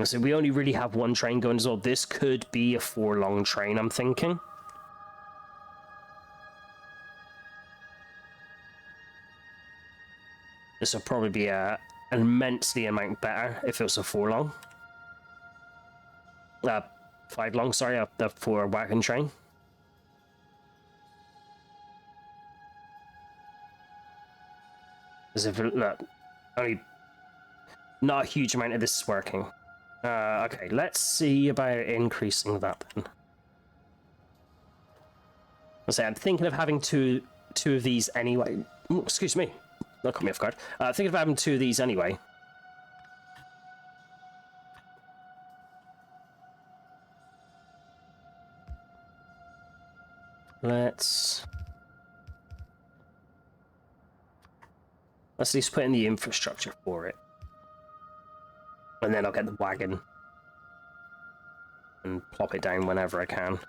So we only really have one train going as well. This could be a 4-long train, I'm thinking. This will probably be an immensely amount better if it was a 4-long. 5-long, sorry, the 4-wagon train. As if, look, only not a huge amount of this is working. Okay, let's see about increasing that then. I'm thinking of having two of these anyway. Ooh, excuse me, that caught me off guard. Thinking of having 2 of these anyway. Let's at least put in the infrastructure for it. And then I'll get the wagon and plop it down whenever I can.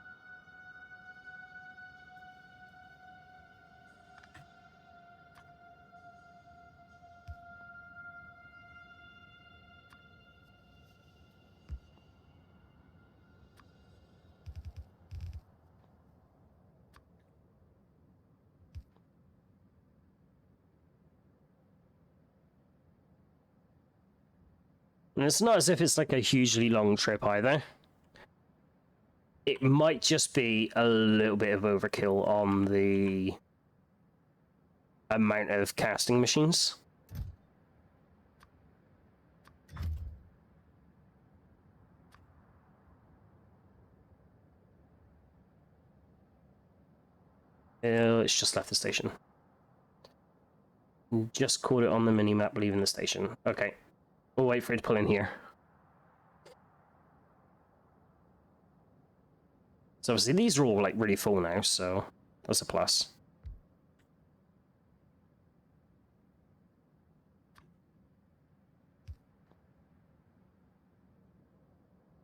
And it's not as if it's like a hugely long trip either. It might just be a little bit of overkill on the amount of casting machines. It's just left the station. Just caught it on the mini-map leaving the station. Okay. We'll wait for it to pull in here. So obviously these are all like really full now, so that's a plus.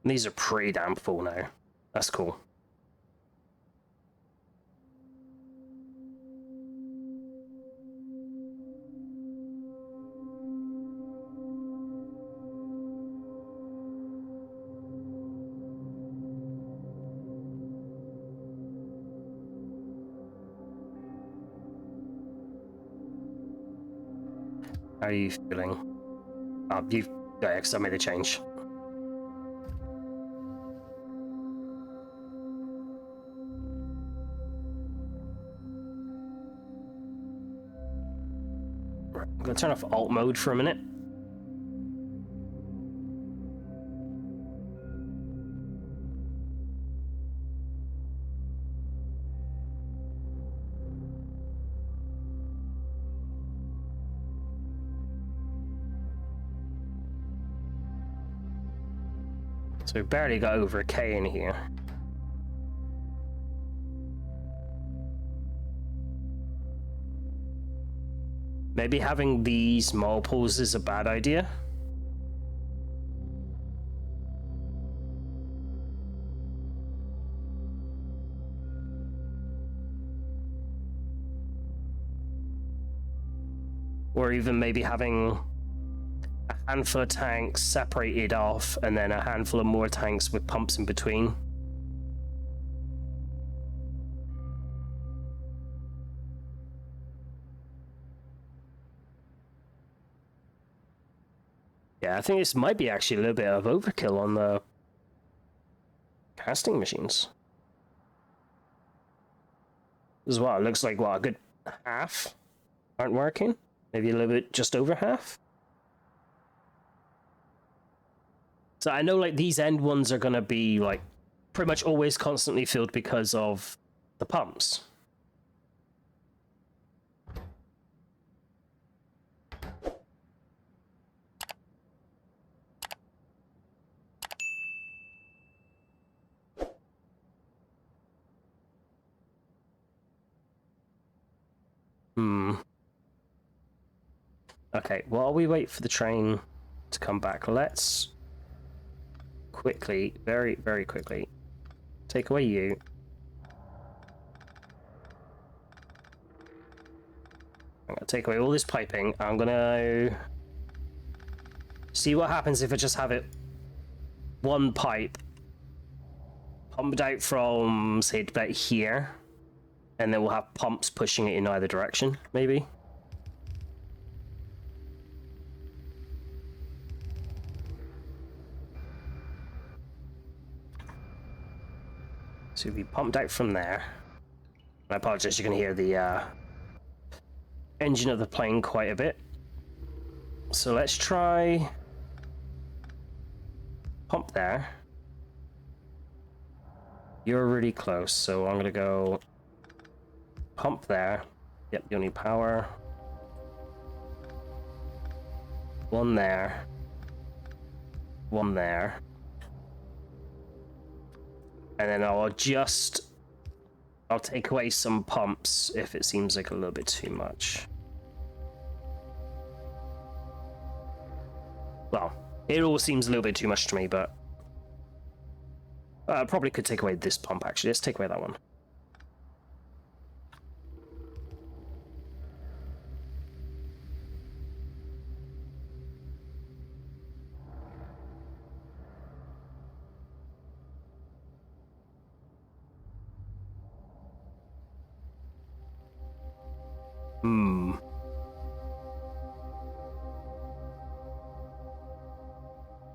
And these are pretty damn full now. That's cool. How are you feeling? You've got because I made a change. Right, I'm gonna turn off alt mode for a minute. So we barely got over a K in here. Maybe having these multiples is a bad idea. Or even maybe having a handful of tanks separated off and then a handful of more tanks with pumps in between. Yeah, I think this might be actually a little bit of overkill on the casting machines. As well, it looks like, what, a good half aren't working? Maybe a little bit just over half? So I know, like, these end ones are going to be, like, pretty much always constantly filled because of the pumps. Okay, while we wait for the train to come back, let's quickly, very, very quickly, take away you. I'm gonna take away all this piping. I'm gonna see what happens if I just have it one pipe pumped out from, say, about here, and then we'll have pumps pushing it in either direction, maybe. So it'll be pumped out from there. I apologize, you can hear the engine of the plane quite a bit. So let's try pump there. You're really close, so I'm gonna go pump there. Yep, you'll need power. One there. One there. And then I'll take away some pumps if it seems like a little bit too much. Well, it all seems a little bit too much to me, but I probably could take away this pump, actually. Let's take away that one.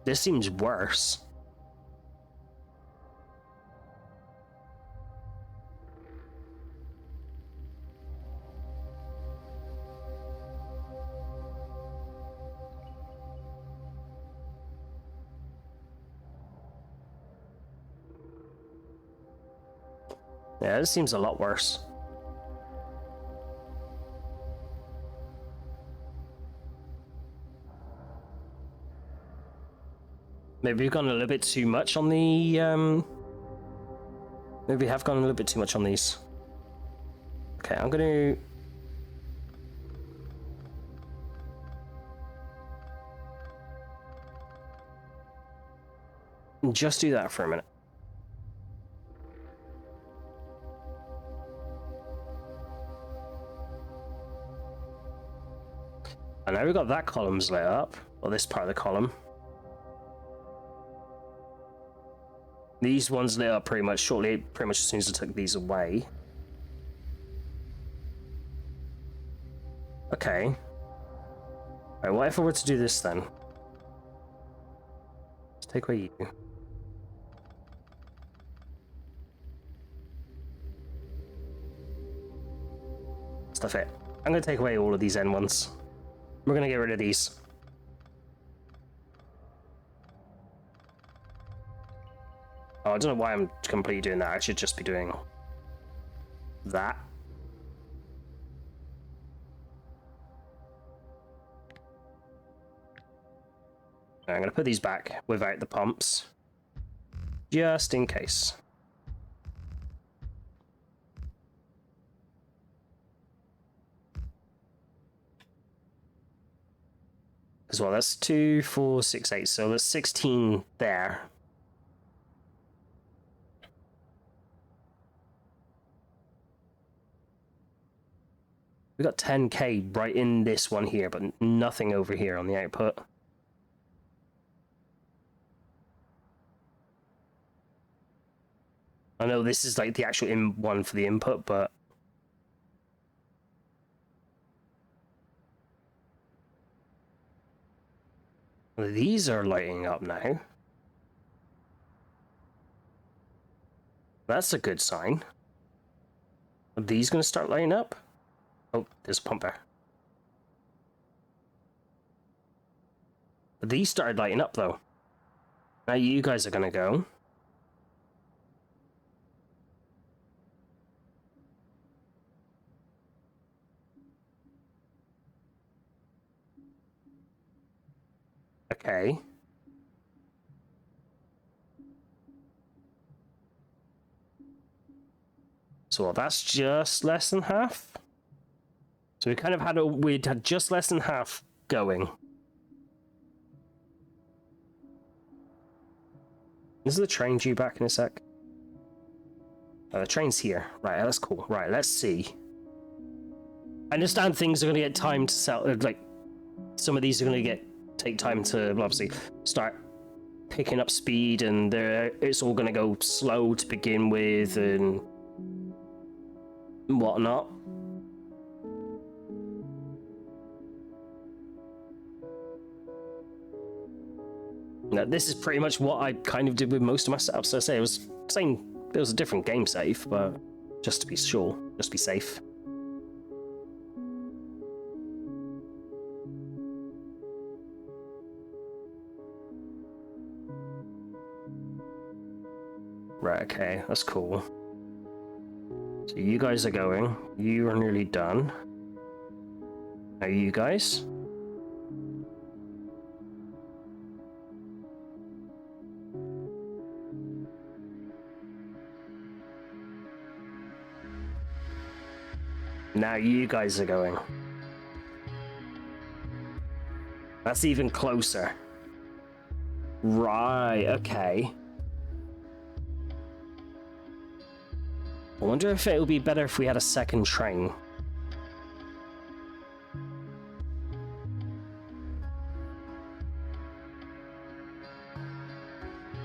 This seems worse. Yeah, this seems a lot worse. Maybe we've gone a little bit too much on the, maybe we have gone a little bit too much on these. Okay, I'm gonna... just do that for a minute. And now we've got that column's lit up, or this part of the column. These ones lit up pretty much shortly, pretty much as soon as I took these away. Okay. Alright, what if I were to do this then? Let's take away you. Stuff it. I'm going to take away all of these end ones. We're going to get rid of these. Oh, I don't know why I'm completely doing that. I should just be doing that. I'm going to put these back without the pumps, just in case. As well, that's 2, 4, 6, 8. So there's 16 there. We got 10k right in this one here, but nothing over here on the output. I know this is like the actual one for the input, but these are lighting up now. That's a good sign. Are these going to start lighting up? Oh, there's a pump there. But these started lighting up, though. Now you guys are going to go. Okay. So that's just less than half. So we kind of had we'd had just less than half going. Is the train due back in a sec? Oh, the train's here. Right, that's cool. Right, let's see. I understand things are going to get time to sell. Like, some of these are going to take time to obviously start picking up speed, and it's all going to go slow to begin with and whatnot. Now, this is pretty much what I kind of did with most of my setups. So I say it was saying it was a different game save, but just to be sure, just be safe. Right, okay, that's cool. So you guys are going. You are nearly done. Now you guys. Now you guys are going. That's even closer. Right, okay. I wonder if it would be better if we had a second train.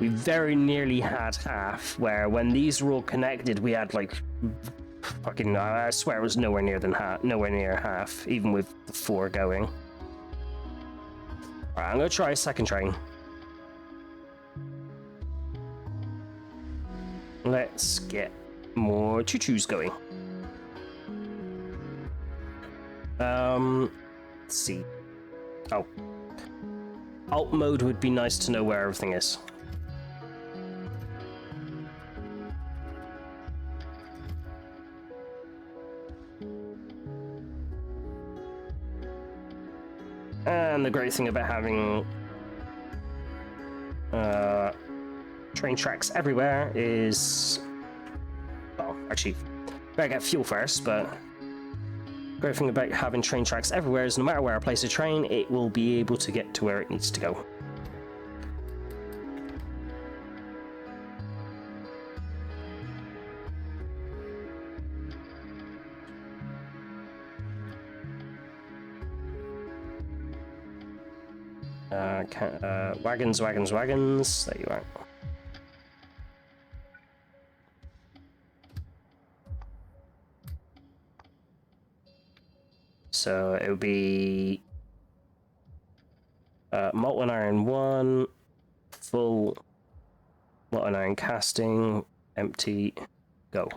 We very nearly had half, where when these were all connected, we had like fucking, I swear it was nowhere near half, even with the 4 going. Alright, I'm gonna try a second train. Let's get more choo-choos going. Let's see. Oh. Alt mode would be nice to know where everything is. And the great thing about having train tracks everywhere is, well, actually, better get fuel first, but the great thing about having train tracks everywhere is no matter where I place a train, it will be able to get to where it needs to go. Wagons. There you are. So it would be molten iron 1, full molten iron casting, empty, go.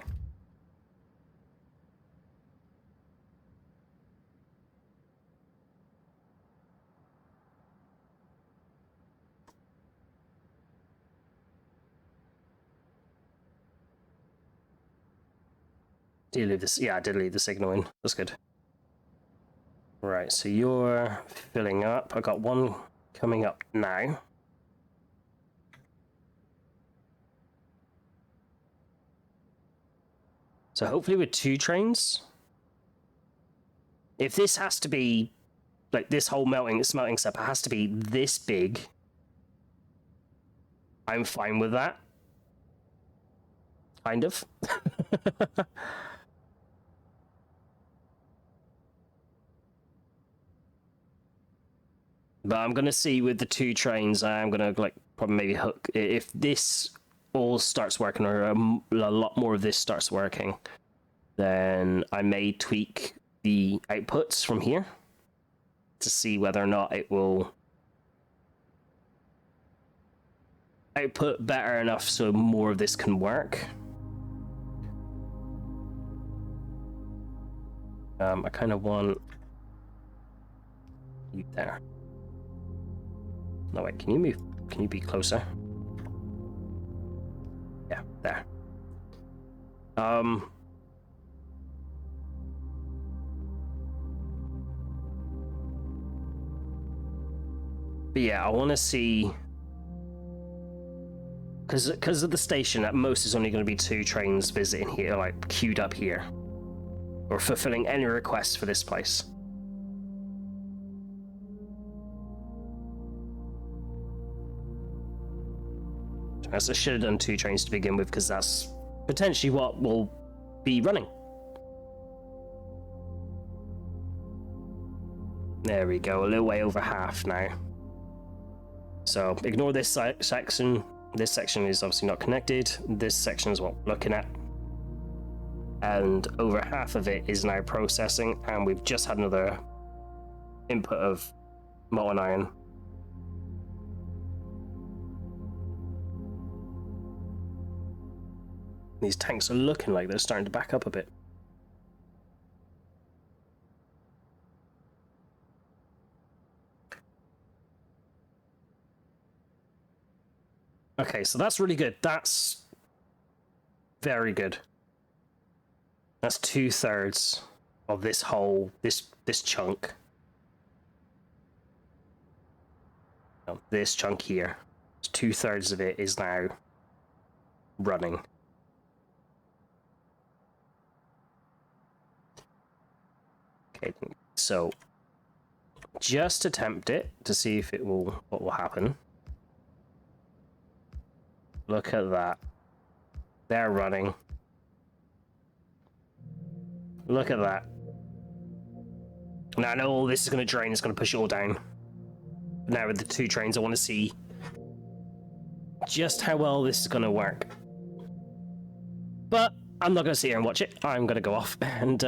Did you leave this? Yeah, I did leave the signal in. That's good. Right, so you're filling up. I got one coming up now. So hopefully with 2 trains. If this has to be, like this whole smelting step has to be this big, I'm fine with that. Kind of. But I'm gonna see with the 2 trains. I'm gonna like probably maybe hook if this all starts working, or a lot more of this starts working, then I may tweak the outputs from here to see whether or not it will output better enough so more of this can work. I kind of want you there. No, wait, can you move? Can you be closer? Yeah, there. But yeah, I want to see, because of the station, at most is only going to be 2 trains visiting here, like queued up here, or fulfilling any requests for this place. I should have done 2 trains to begin with, because that's potentially what will be running. There we go, a little way over half now. So ignore this section. This section is obviously not connected. This section is what we're looking at. And over half of it is now processing, and we've just had another input of molten iron. These tanks are looking like they're starting to back up a bit. Okay, so that's really good. That's very good. That's 2/3 of this whole this chunk. No, this chunk here. 2/3 of it is now running. Okay, so just attempt it to see if it will what will happen. Look at that. They're running. Look at that. Now I know all this is going to drain, it's going to push it all down. Now with the 2 trains, I want to see just how well this is going to work. But I'm not going to sit here and watch it. I'm going to go off and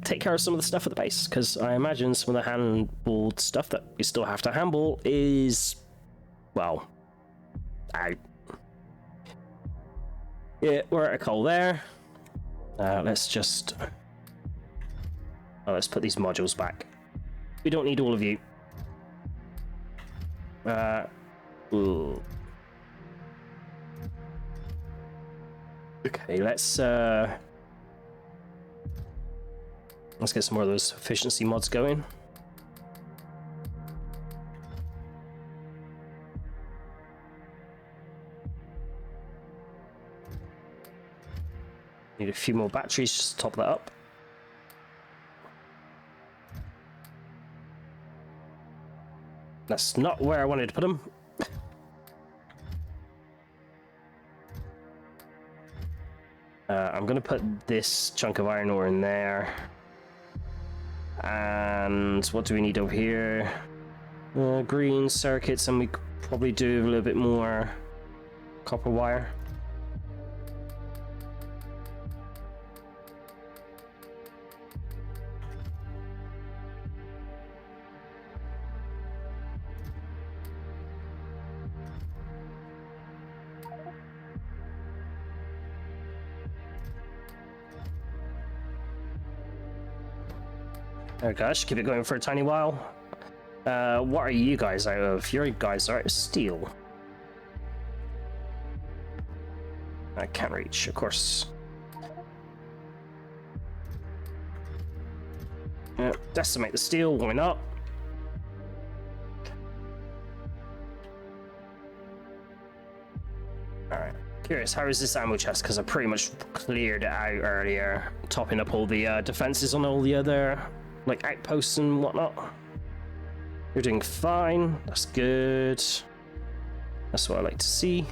take care of some of the stuff at the base, because I imagine some of the handballed stuff that we still have to handball is, well, out. Yeah, we're at a coal there. Let's just... Oh, let's put these modules back. We don't need all of you. Ooh. Okay, let's get some more of those efficiency mods going. Need a few more batteries just to top that up. That's not where I wanted to put them. I'm going to put this chunk of iron ore in there. And what do we need over here? Green circuits, and we could probably do a little bit more copper wire. There we go, keep it going for a tiny while. What are you guys out of? Your guys are out of steel. I can't reach, of course. Decimate the steel, why not? Alright. Curious, how is this ammo chest? Because I pretty much cleared it out earlier, topping up all the defenses on all the other like outposts and whatnot. You're doing fine. That's good. That's what I like to see.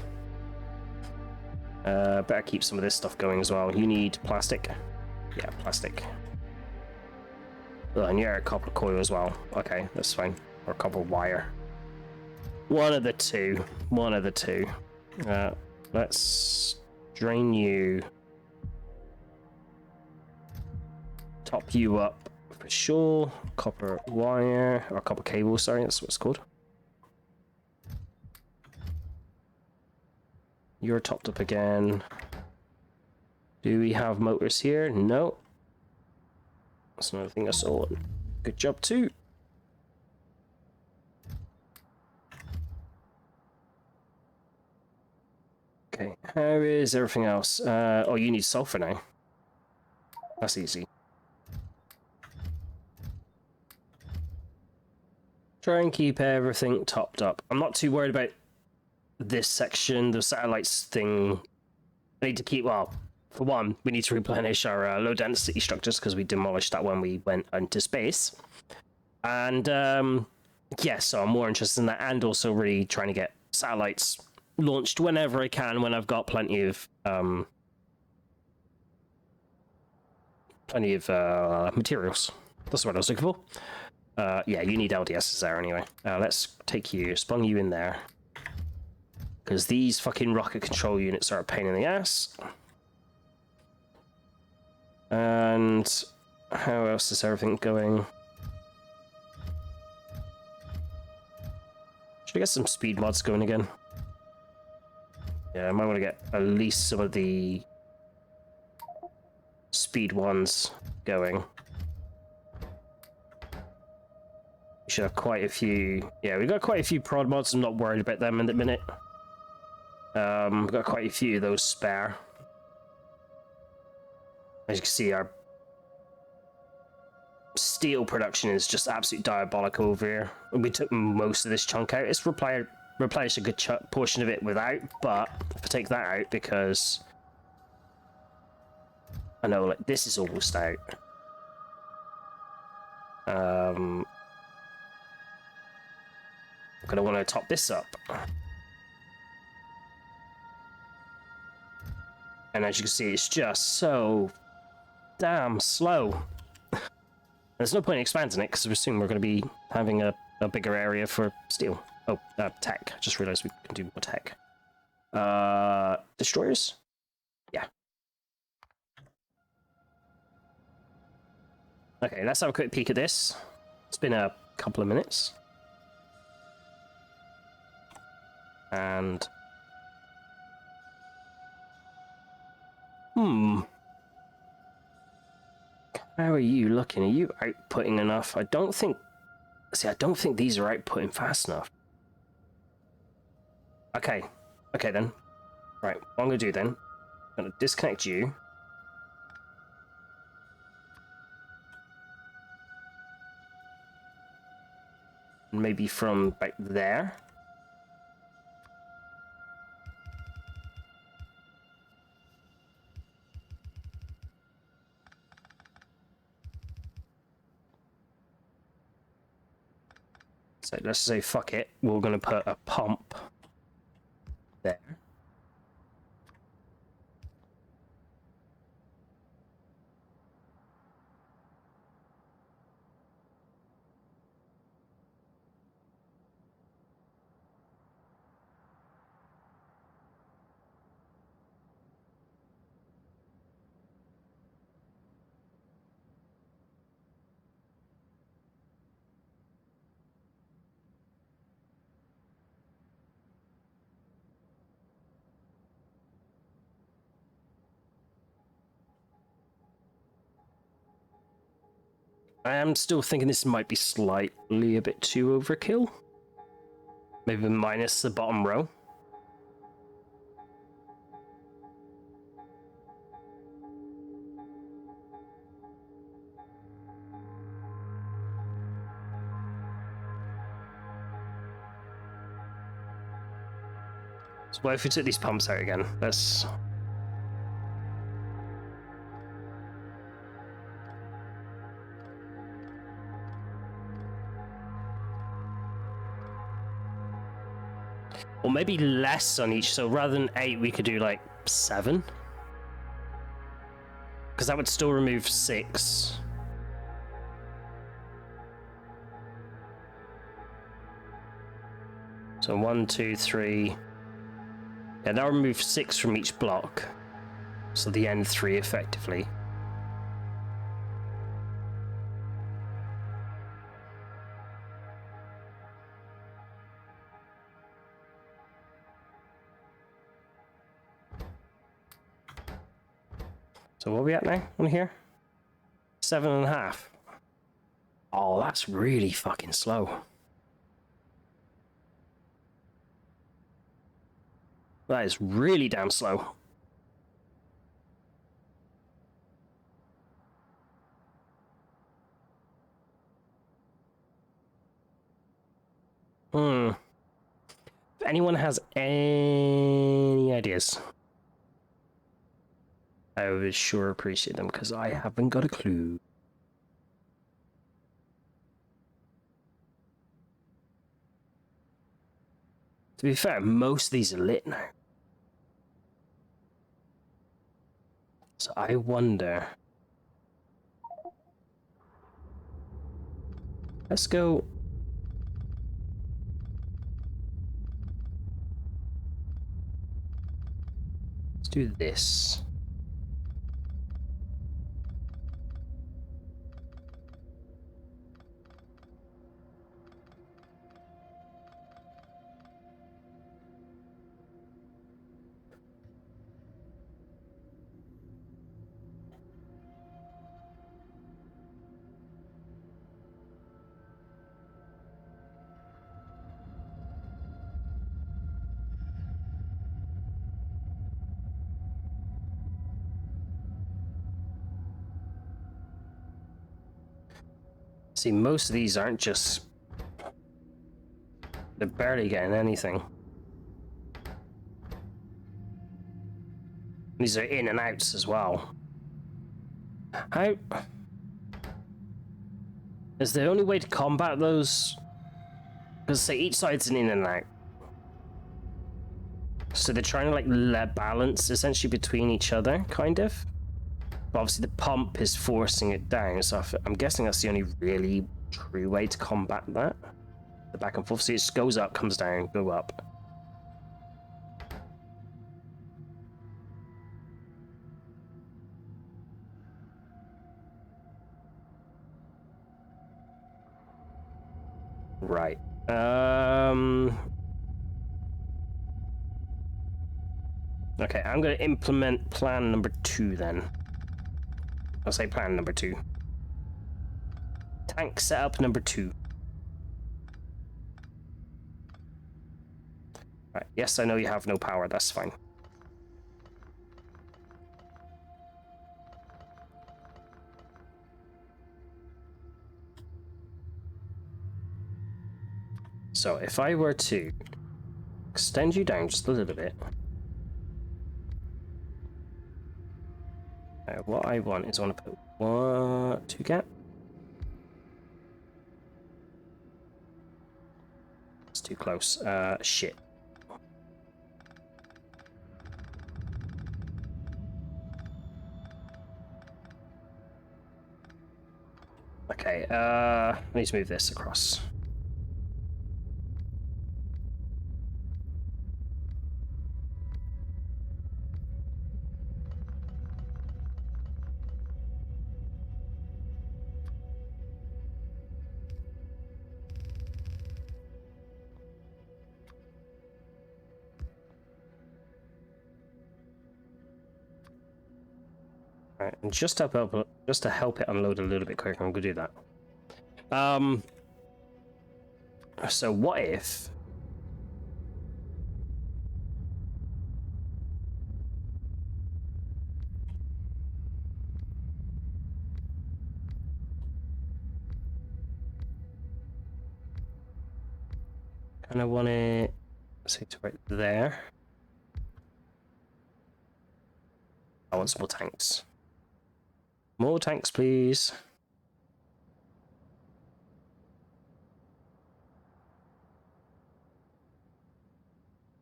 Better keep some of this stuff going as well. You need plastic. Yeah, plastic. Oh, and you're a copper coil as well. Okay, that's fine. Or copper wire. One of the two. One of the two. Let's drain you. Top you up. For sure. Copper wire, or copper cable, sorry, that's what it's called. You're topped up again. Do we have motors here? No. That's another thing I saw. Good job too. Okay, how is everything else? Oh, you need sulfur now. That's easy. Try and keep everything topped up. I'm not too worried about this section, the satellites thing. I need to keep, well, for one, we need to replenish our low density structures because we demolished that when we went into space. And yeah, so I'm more interested in that, and also really trying to get satellites launched whenever I can, when I've got plenty of materials. That's what I was looking for. Yeah, you need LDSs there anyway. Let's take you, spawn you in there. because these fucking rocket control units are a pain in the ass. And how else is everything going? Should I get some speed mods going again? Yeah, I might want to get at least some of the speed ones going. We should have quite a few. Yeah, we've got quite a few prod mods. I'm not worried about them in the minute. We've got quite a few of those spare. As you can see, our steel production is just absolutely diabolical over here. We took most of this chunk out. It's replenished a good portion of it without, but if I take that out, because I know like this is almost out. I'm gonna want to top this up. And as you can see, it's just so damn slow. There's no point in expanding it because soon we're going to be having a bigger area for steel. Oh, tech. I just realized we can do more tech. Destroyers? Yeah. Okay, let's have a quick peek at this. It's been a couple of minutes. And... How are you looking? Are you outputting enough? I don't think... See, I don't think these are outputting fast enough. Okay. Okay, then. Right, what I'm going to do then... I'm going to disconnect you. Maybe from back there. So let's say fuck it. We're going to put a pump there. I am still thinking this might be slightly a bit too overkill. Maybe minus the bottom row. So what if we took these pumps out again? Let's... Or maybe less on each, so rather than 8, we could do like 7. Because that would still remove 6. So 1, 2, 3. Yeah, that'll remove 6 from each block. So the end 3 effectively. So what are we at now on here? 7.5. Oh, that's really fucking slow. That is really damn slow. If anyone has any ideas, I would sure appreciate them, because I haven't got a clue. To be fair, most of these are lit now. So I wonder... Let's go... do this. See, most of these aren't just... They're barely getting anything. These are in and outs as well. How... Is the only way to combat those... Because, say, each side's an in and out. So they're trying to, like, balance, essentially, between each other, kind of. But obviously the pump is forcing it down, so I'm guessing that's the only really true way to combat that. The back and forth. See, it just goes up, comes down, go up. Right. Okay, I'm going to implement plan number 2 then. I'll say plan number 2. Tank setup number 2. Right, yes, I know you have no power, that's fine. So if I were to extend you down just a little bit. What I want is I want to put 2 gap. It's too close. Shit. Okay, I need to move this across. Right, and just to help it unload a little bit quicker, I'm gonna do that. So what if kind of want it, say, to right there. I want some more tanks. More tanks, please.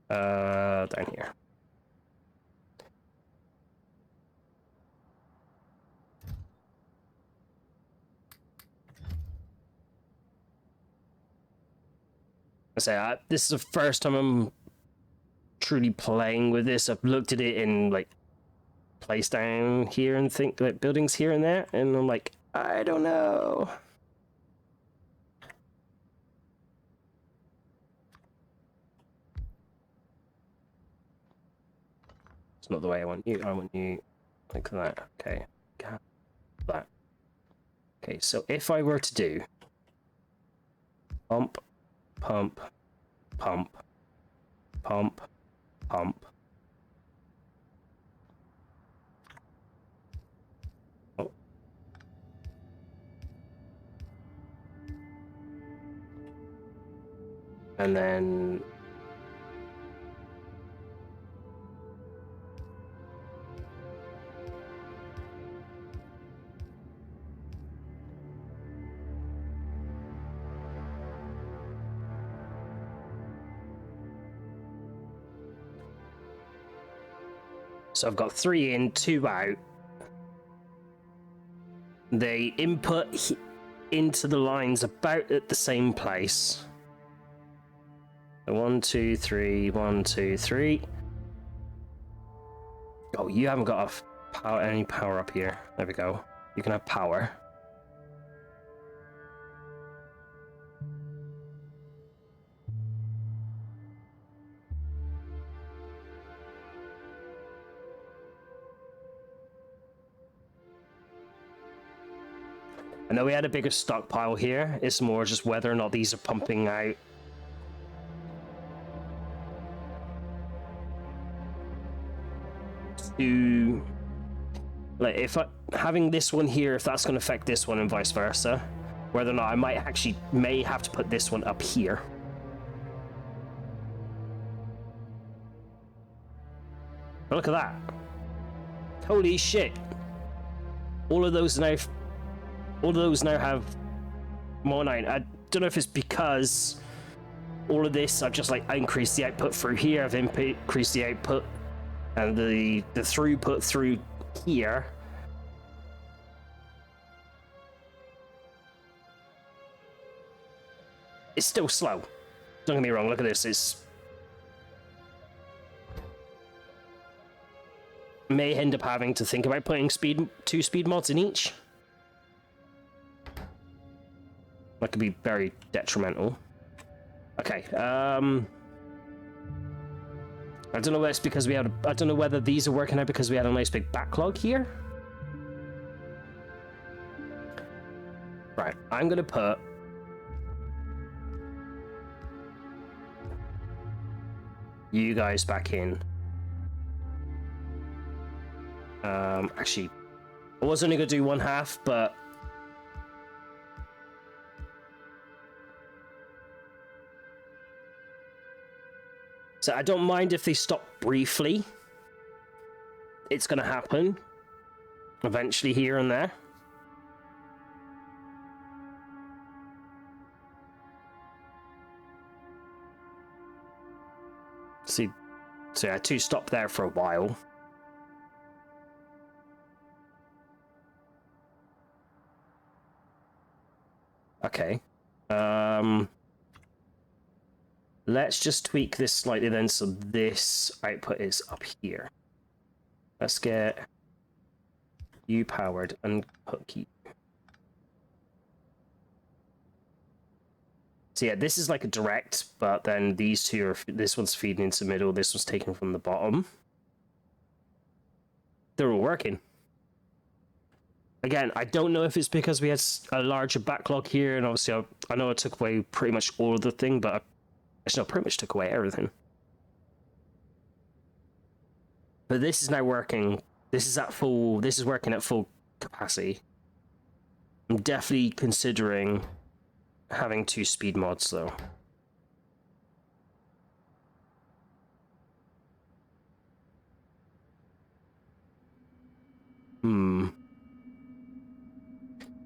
Down here. I say, this is the first time I'm truly playing with this. I've looked at it in, like, place down here and think, like, buildings here and there, and I'm like, I don't know. It's not the way I want you. I want you like that. Okay. That. Okay, so if I were to do pump, pump, pump, pump, pump. Oh. And then so I've got 3 in, 2 out. They input into the lines about at the same place. 1, 2, 3, 1, 2, 3. Oh, you haven't got any power up here. There we go. You can have power. I know we had a bigger stockpile here. It's more just whether or not these are pumping out. To like, if having this one here, if that's going to affect this one and vice versa, whether or not I may have to put this one up here. But look at that! Holy shit! All of those now have more 9. I don't know if it's because all of this I've just like increased the output through here. I've increased the output and the throughput through here. It's still slow. Don't get me wrong, look at this. It's may end up having to think about putting 2 speed mods in each. That could be very detrimental. Okay, I don't know whether it's because we had I don't know whether these are working out because we had a nice big backlog here. Right, I'm gonna put you guys back in. Actually, I was only gonna do 1/2, but so I don't mind if they stop briefly. It's gonna happen eventually here and there. See, so I had 2 stop there for a while. Okay. Let's just tweak this slightly then, so this output is up here. Let's get you powered and hook you. So yeah, this is like a direct, but then these two are, this one's feeding into the middle, this one's taken from the bottom. They're all working. Again, I don't know if it's because we had a larger backlog here, and obviously I know I took away pretty much all of the thing, but actually, no, pretty much took away everything. But this is now working. This is working at full capacity. I'm definitely considering having 2 speed mods, though.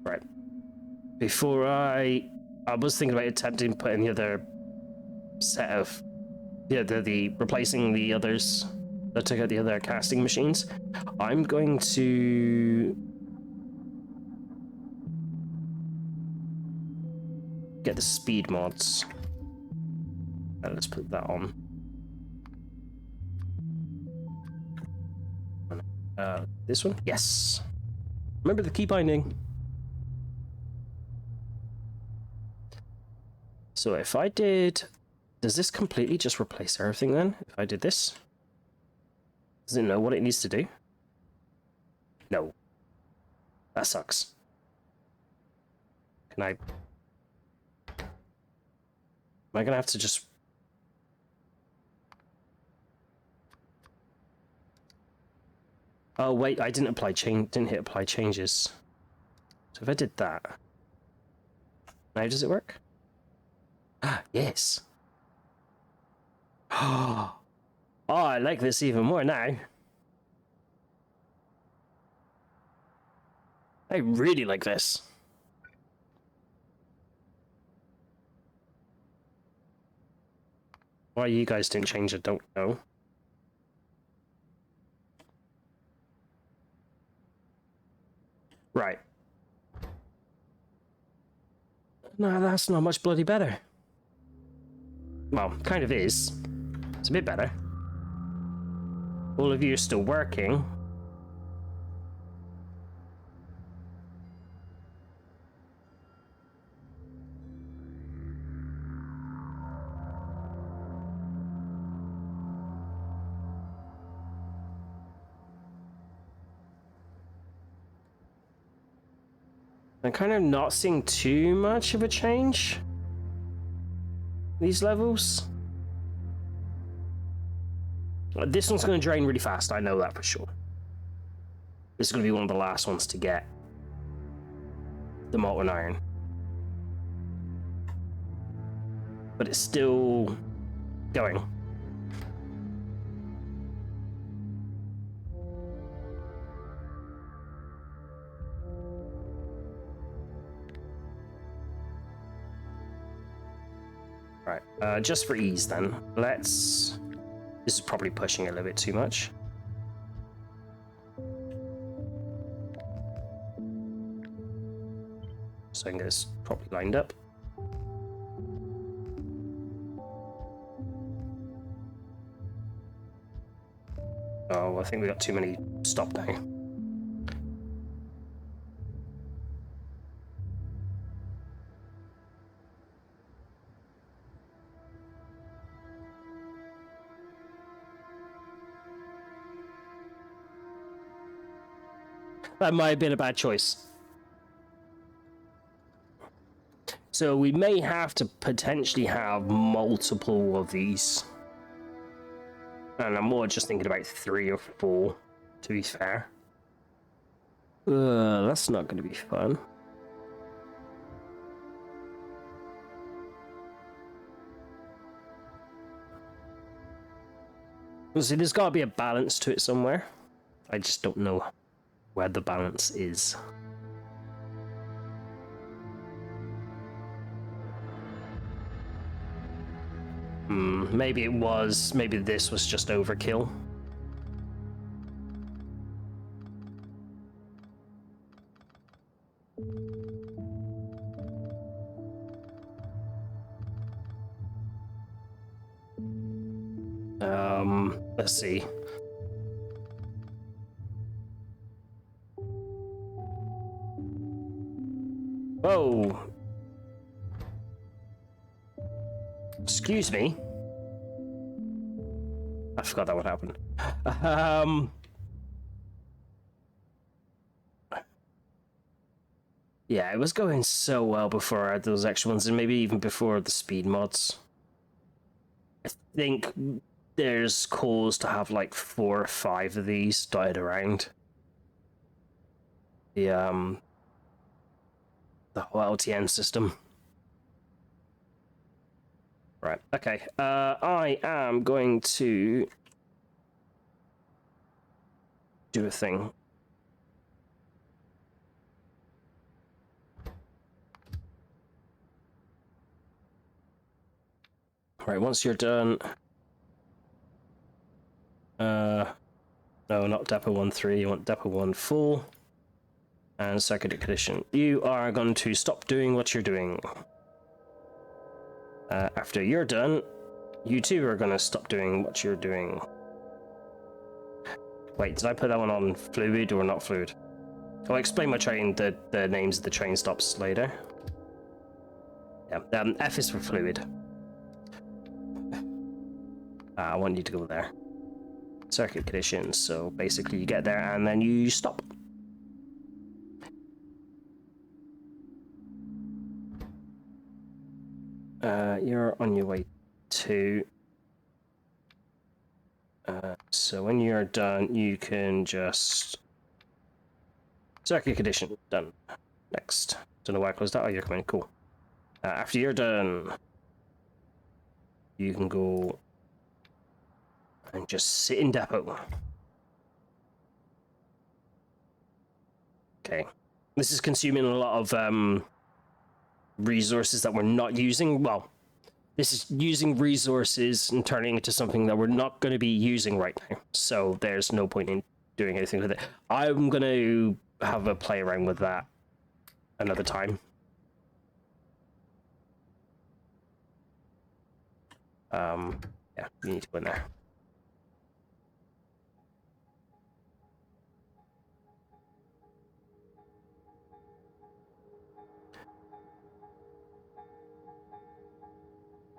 Right. Before I was thinking about attempting to put in the other set of the replacing the others that took out the other casting machines. I'm going to get the speed mods. Let's put that on. This one? Yes. Remember the key binding. So if I did, does this completely just replace everything then? If I did this? Does it know what it needs to do? No. That sucks. Can I... Am I gonna have to just... Oh wait, I didn't hit apply changes. So if I did that... Now does it work? Ah, yes. Oh, I like this even more now. I really like this. Why you guys didn't change, I don't know. Right. No, that's not much bloody better. Well, kind of is. It's a bit better. All of you are still working. I'm kind of not seeing too much of a change. These levels. This one's going to drain really fast, I know that for sure. This is going to be one of the last ones to get the molten iron. But it's still going. Right, just for ease then, let's... This is probably pushing a little bit too much. So I can get this properly lined up. Oh, I think we got too many stop now. That might have been a bad choice. So we may have to potentially have multiple of these. And I'm more just thinking about 3 or 4, to be fair. That's not going to be fun. See, there's got to be a balance to it somewhere. I just don't know where the balance is. Maybe it was, maybe this was just overkill. Let's see. Whoa. Excuse me. I forgot that would happen. Yeah, it was going so well before I had those extra ones, and maybe even before the speed mods. I think there's cause to have like 4 or 5 of these dotted around. The whole LTN system. Right, okay. I am going to do a thing. Right, once you're done... no, not depot 1.3, you want depot 1 full. And circuit condition. You are going to stop doing what you're doing. After you're done, you too are going to stop doing what you're doing. Wait, did I put that one on fluid or not fluid? I'll explain my train, the names of the train stops later. Yeah, F is for fluid. I want you to go there. Circuit conditions, so basically you get there and then you stop. You're on your way to... so when you're done, you can just... Circuit condition, done. Next. Don't know why I closed that. Oh, you're coming, cool. After you're done, you can go and just sit in depot. Okay. This is consuming a lot of resources that we're not using. Well, this is using resources and turning it into something that we're not going to be using right now. So there's no point in doing anything with it. I'm going to have a play around with that another time. Yeah, you need to go in there.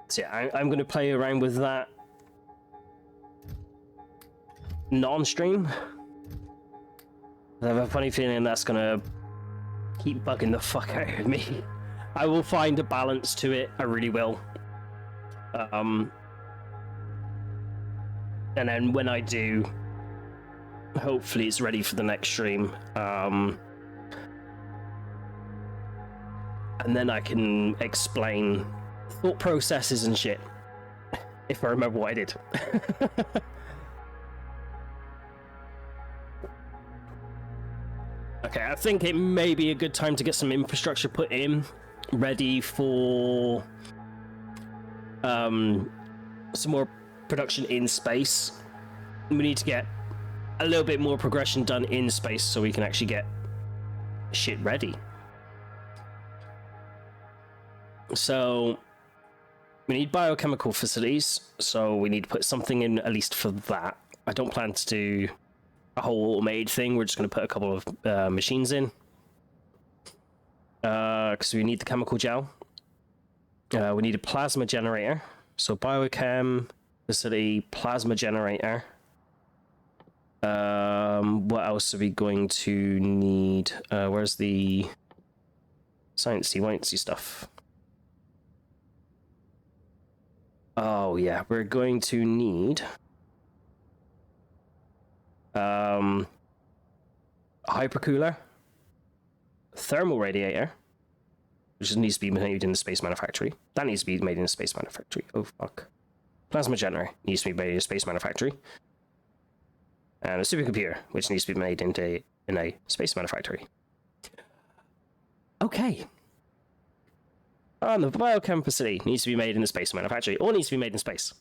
So yeah, I'm going to play around with that non-stream. I have a funny feeling that's going to keep bugging the fuck out of me. I will find a balance to it. I really will. And then when I do, hopefully it's ready for the next stream. And then I can explain thought processes and shit. If I remember what I did. Okay, I think it may be a good time to get some infrastructure put in, ready for some more production in space. We need to get a little bit more progression done in space so we can actually get shit ready. So we need biochemical facilities, so we need to put something in at least for that. I don't plan to do a whole automated thing. We're just going to put a couple of machines in because we need the chemical gel. We need a plasma generator, so biochem facility, plasma generator. What else are we going to need? Where's the sciencey stuff? Oh yeah, we're going to need hypercooler, thermal radiator, which needs to be made in the space manufactory. That needs to be made in the space manufactory. Oh fuck. Plasma generator needs to be made in a space manufactory. And a supercomputer, which needs to be made in a space manufactory. Okay. And the biochem facility needs to be made in the space manufactory. All needs to be made in space.